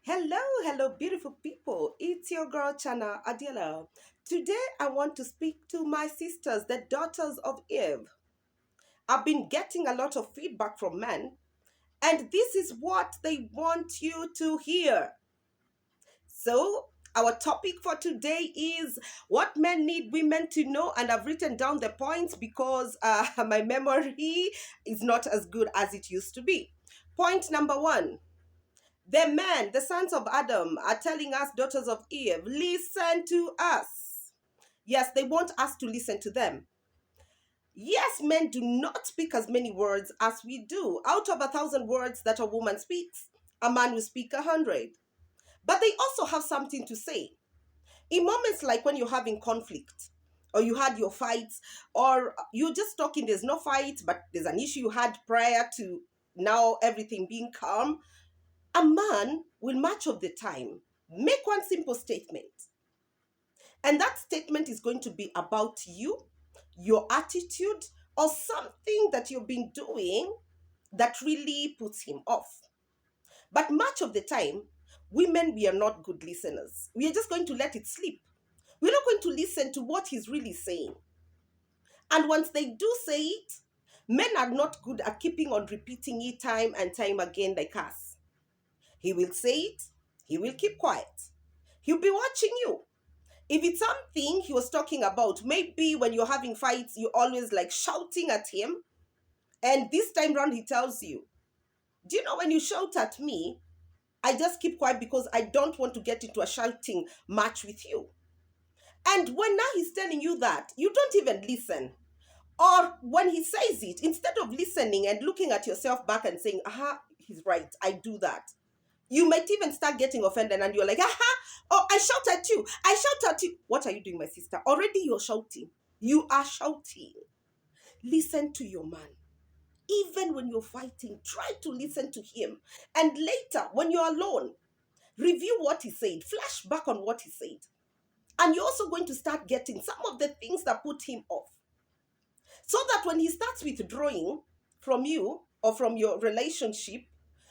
Hello, beautiful people. It's your girl, Chana Adela. Today, I want to speak to my sisters, the daughters of Eve. I've been getting a lot of feedback from men, and this is what they want you to hear. So, our topic for today is what men need women to know, and I've written down the points because my memory is not as good as it used to be. Point number one. The men, the sons of Adam, are telling us, daughters of Eve, listen to us. Yes, they want us to listen to them. Yes, men do not speak as many words as we do. Out of 1,000 words that a woman speaks, a man will speak 100. But they also have something to say. In moments like when you're having conflict, or you had your fights, or you're just talking, there's no fight, but there's an issue you had prior to now everything being calm, a man will much of the time make one simple statement. And that statement is going to be about you, your attitude, or something that you've been doing that really puts him off. But much of the time, women, we are not good listeners. We are just going to let it slip. We're not going to listen to what he's really saying. And once they do say it, men are not good at keeping on repeating it time and time again like us. He will say it, he will keep quiet. He'll be watching you. If it's something he was talking about, maybe when you're having fights, you're always like shouting at him. And this time round, he tells you, do you know when you shout at me, I just keep quiet because I don't want to get into a shouting match with you. And when now he's telling you that, you don't even listen. Or when he says it, instead of listening and looking at yourself back and saying, aha, he's right, I do that, you might even start getting offended and you're like, aha, oh, I shout at you. I shout at you. What are you doing, my sister? Already you're shouting. You are shouting. Listen to your man. Even when you're fighting, try to listen to him. And later, when you're alone, review what he said. Flash back on what he said. And you're also going to start getting some of the things that put him off. So that when he starts withdrawing from you or from your relationship,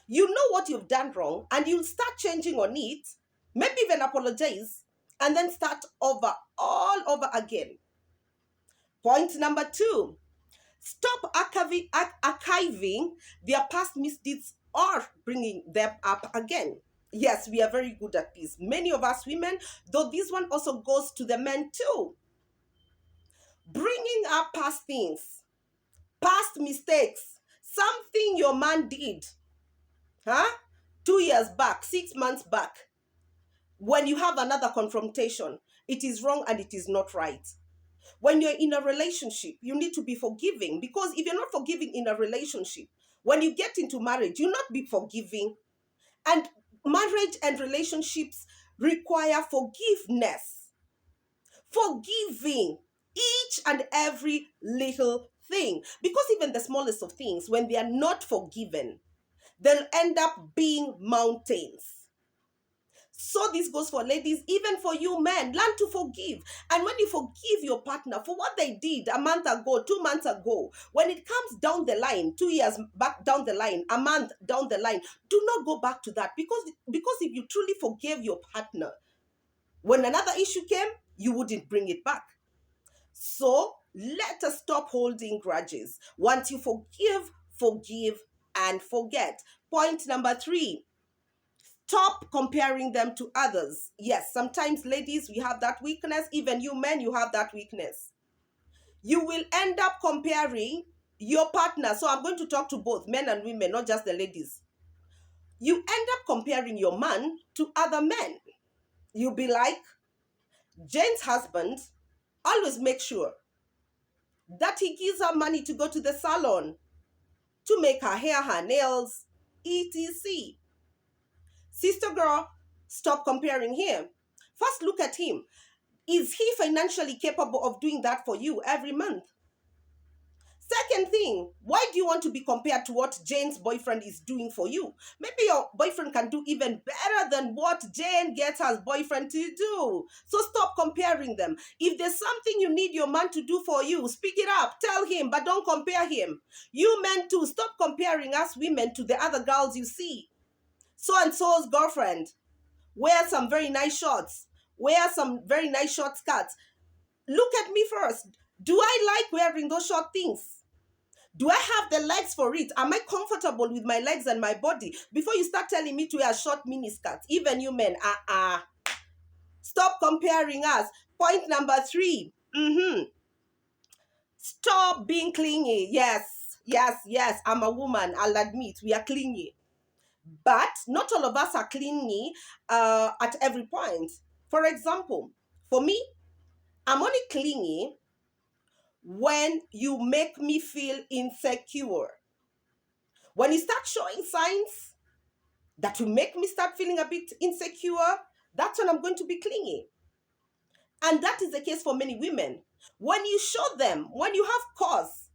you know what you've done wrong and you'll start changing on it, maybe even apologize, and then start over all over again. Point number two, stop archiving their past misdeeds or bringing them up again. Yes, we are very good at this. Many of us women, though this one also goes to the men too. Bringing up past things, past mistakes, something your man did, huh? 2 years back, 6 months back, when you have another confrontation, it is wrong and it is not right. When you're in a relationship, you need to be forgiving, because if you're not forgiving in a relationship, when you get into marriage, you'll not be forgiving. And marriage and relationships require forgiveness, forgiving each and every little thing. Because even the smallest of things, when they are not forgiven, they'll end up being mountains. So this goes for ladies, even for you men. Learn to forgive. And when you forgive your partner for what they did a month ago, 2 months ago, when it comes down the line, 2 years back down the line, a month down the line, do not go back to that. Because if you truly forgave your partner, when another issue came, you wouldn't bring it back. So let us stop holding grudges. Once you forgive, forgive and forget. Point number three, stop comparing them to others. Yes, sometimes ladies, we have that weakness. Even you men, you have that weakness. You will end up comparing your partner. So I'm going to talk to both men and women, not just the ladies. You end up comparing your man to other men. You'll be like, Jane's husband always make sure that he gives her money to go to the salon, to make her hair, her nails, etc. Sister girl, stop comparing him. First, look at him. Is he financially capable of doing that for you every month? Second thing, why do you want to be compared to what Jane's boyfriend is doing for you? Maybe your boyfriend can do even better than what Jane gets her boyfriend to do. So stop comparing them. If there's something you need your man to do for you, speak it up, tell him, but don't compare him. You men too, stop comparing us women to the other girls you see. So and so's girlfriend. wear some very nice shorts, wear some very nice short skirts. Look at me first. Do I like wearing those short things? Do I have the legs for it? Am I comfortable with my legs and my body? Before you start telling me to wear short mini skirts, even you men, stop comparing us. Point number 3. Stop being clingy. Yes, yes, yes. I'm a woman. I'll admit we are clingy. But not all of us are clingy at every point. For example, for me, I'm only clingy when you make me feel insecure. When you start showing signs that will make me start feeling a bit insecure, that's when I'm going to be clingy. And that is the case for many women. When you show them, when you have cause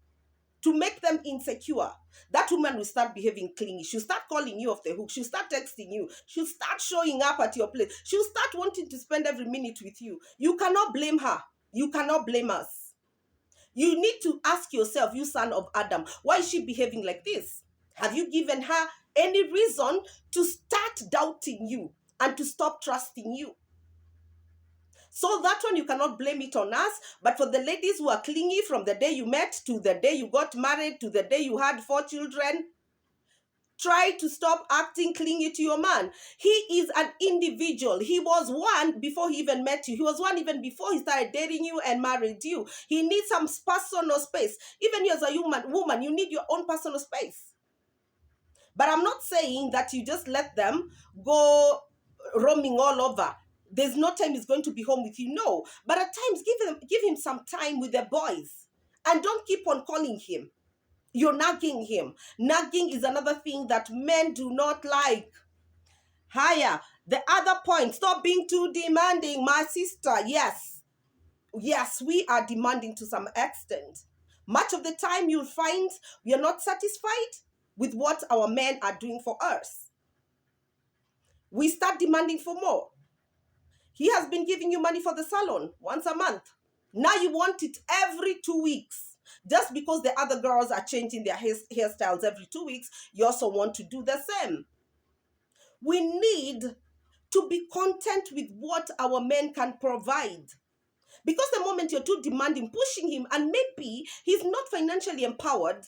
to make them insecure, that woman will start behaving clingy. She'll start calling you off the hook. She'll start texting you. She'll start showing up at your place. She'll start wanting to spend every minute with you. You cannot blame her. You cannot blame us. You need to ask yourself, you son of Adam, why is she behaving like this? Have you given her any reason to start doubting you and to stop trusting you? So that one, you cannot blame it on us. But for the ladies who are clingy from the day you met to the day you got married to the day you had 4 children, try to stop acting clingy to your man. He is an individual. He was one before he even met you. He was one even before he started dating you and married you. He needs some personal space. Even you as a woman, you need your own personal space. But I'm not saying that you just let them go roaming all over. There's no time he's going to be home with you. No. But at times, give him some time with the boys. And don't keep on calling him. You're nagging him. Nagging is another thing that men do not like. Higher. The other point, stop being too demanding, my sister. Yes. Yes, we are demanding to some extent. Much of the time you'll find we are not satisfied with what our men are doing for us. We start demanding for more. He has been giving you money for the salon once a month. Now you want it every 2 weeks. Just because the other girls are changing their hairstyles every 2 weeks, you also want to do the same. We need to be content with what our men can provide. Because the moment you're too demanding, pushing him, and maybe he's not financially empowered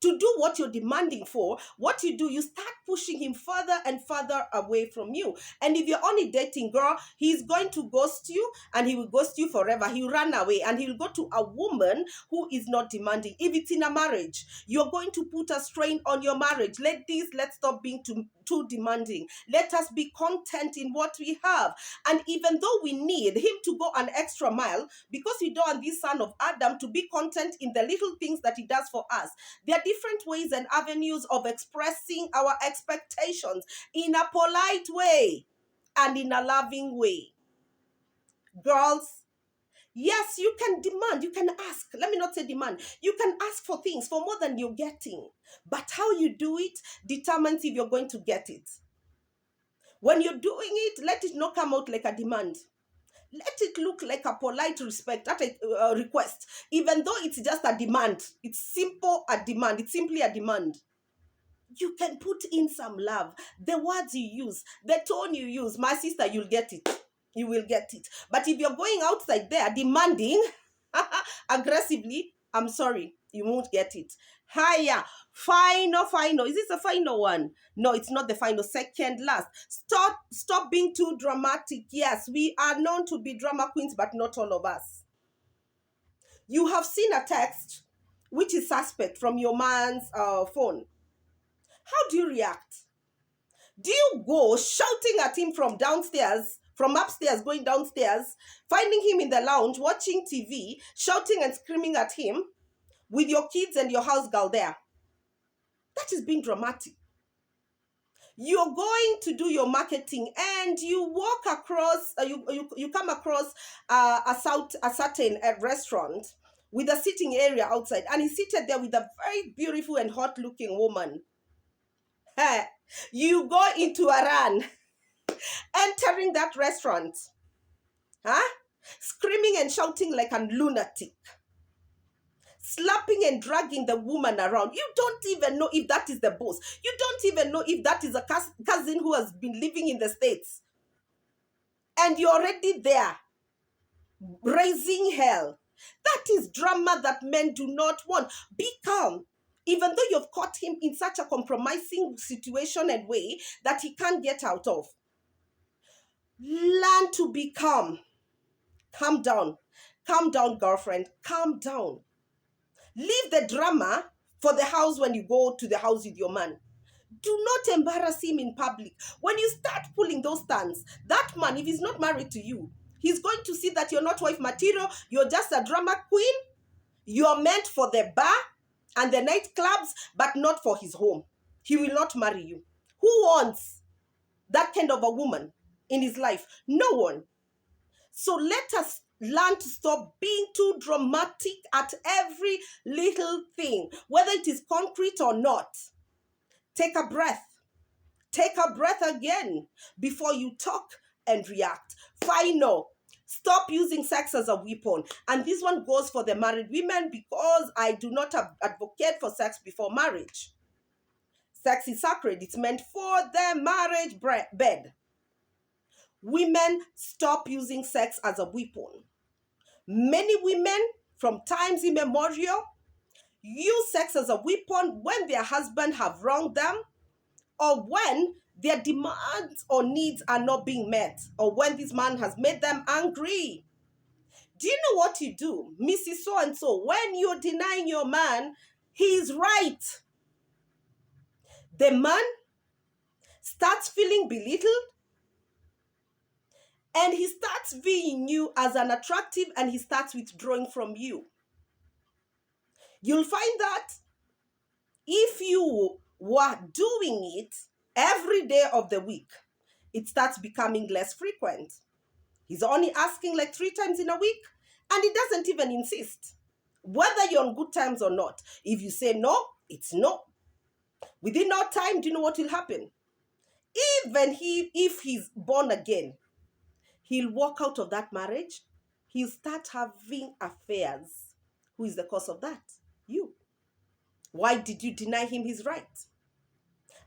to do what you're demanding for, what you do, you start pushing him further and further away from you. And if you're only dating, girl, he's going to ghost you, and he will ghost you forever. He'll run away and he'll go to a woman who is not demanding. If it's in a marriage, you're going to put a strain on your marriage. Let's stop being too demanding. Let us be content in what we have. And even though we need him to go an extra mile, because we don't want this son of Adam to be content in the little things that he does for us, there are different ways and avenues of expressing our expectations in a polite way and in a loving way. Girls, yes, you can demand, you can ask. Let me not say demand. You can ask for things for more than you're getting. But how you do it determines if you're going to get it. When you're doing it, let it not come out like a demand. Let it look like a polite respect, not a request, even though it's just a demand. It's simple a demand. It's simply a demand. You can put in some love. The words you use, the tone you use, my sister, you'll get it. You will get it. But if you're going outside there demanding aggressively, I'm sorry, you won't get it. Higher. Final. Is this a final one? No, it's not the final. Second last. Stop being too dramatic. Yes, we are known to be drama queens, but not all of us. You have seen a text which is suspect from your man's phone. How do you react? Do you go shouting at him from downstairs, from upstairs, going downstairs, finding him in the lounge, watching TV, shouting and screaming at him with your kids and your house girl there? That is being dramatic. You're going to do your marketing and you walk across, you come across a certain restaurant with a sitting area outside, and he's seated there with a very beautiful and hot looking woman. You go into a run, entering that restaurant, screaming and shouting like a lunatic, slapping and dragging the woman around. You don't even know if that is the boss. You don't even know if that is a cousin who has been living in the States. And you're already there, raising hell. That is drama that men do not want. Be calm. Even though you've caught him in such a compromising situation and way that he can't get out of. Learn to be calm. Calm down. Calm down, girlfriend. Calm down. Leave the drama for the house when you go to the house with your man. Do not embarrass him in public. When you start pulling those stunts, that man, if he's not married to you, he's going to see that you're not wife material. You're just a drama queen. You're meant for the bar and the nightclubs, but not for his home. He will not marry you. Who wants that kind of a woman in his life? No one. So let us learn to stop being too dramatic at every little thing, whether it is concrete or not. Take a breath. Take a breath again before you talk and react. Final. Stop using sex as a weapon. And this one goes for the married women, because I do not advocate for sex before marriage. Sex is sacred. It's meant for the marriage bed. Women, stop using sex as a weapon. Many women, from times immemorial, use sex as a weapon when their husband have wronged them, or when their demands or needs are not being met, or when this man has made them angry. Do you know what you do, Mrs. So-and-so? When you're denying your man, he's right. The man starts feeling belittled, and he starts viewing you as unattractive, and he starts withdrawing from you. You'll find that if you were doing it every day of the week, it starts becoming less frequent. He's only asking like 3 times in a week, and he doesn't even insist. Whether you're on good terms or not, if you say no, it's no. Within no time, do you know what will happen? Even if he's born again, he'll walk out of that marriage. He'll start having affairs. Who is the cause of that? You. Why did you deny him his right?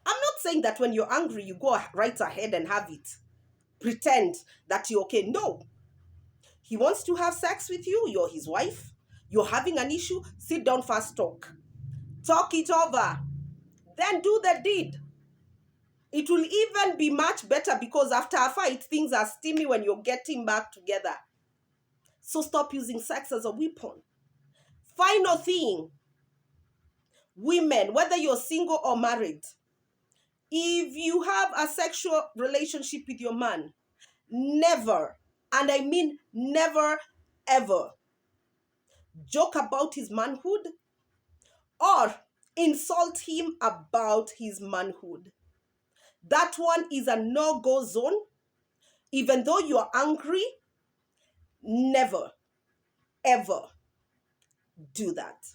I'm not saying that when you're angry, you go right ahead and have it. Pretend that you're okay. No. He wants to have sex with you. You're his wife. You're having an issue. Sit down first, talk. Talk it over. Then do the deed. It will even be much better, because after a fight, things are steamy when you're getting back together. So stop using sex as a weapon. Final thing. Women, whether you're single or married, if you have a sexual relationship with your man, never, and I mean never, ever, joke about his manhood or insult him about his manhood. That one is a no-go zone. Even though you are angry, never, ever do that.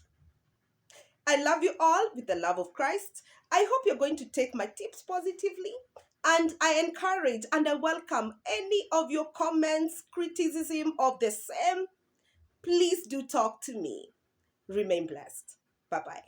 I love you all with the love of Christ. I hope you're going to take my tips positively, and I encourage and I welcome any of your comments, criticism of the same. Please do talk to me. Remain blessed. Bye-bye.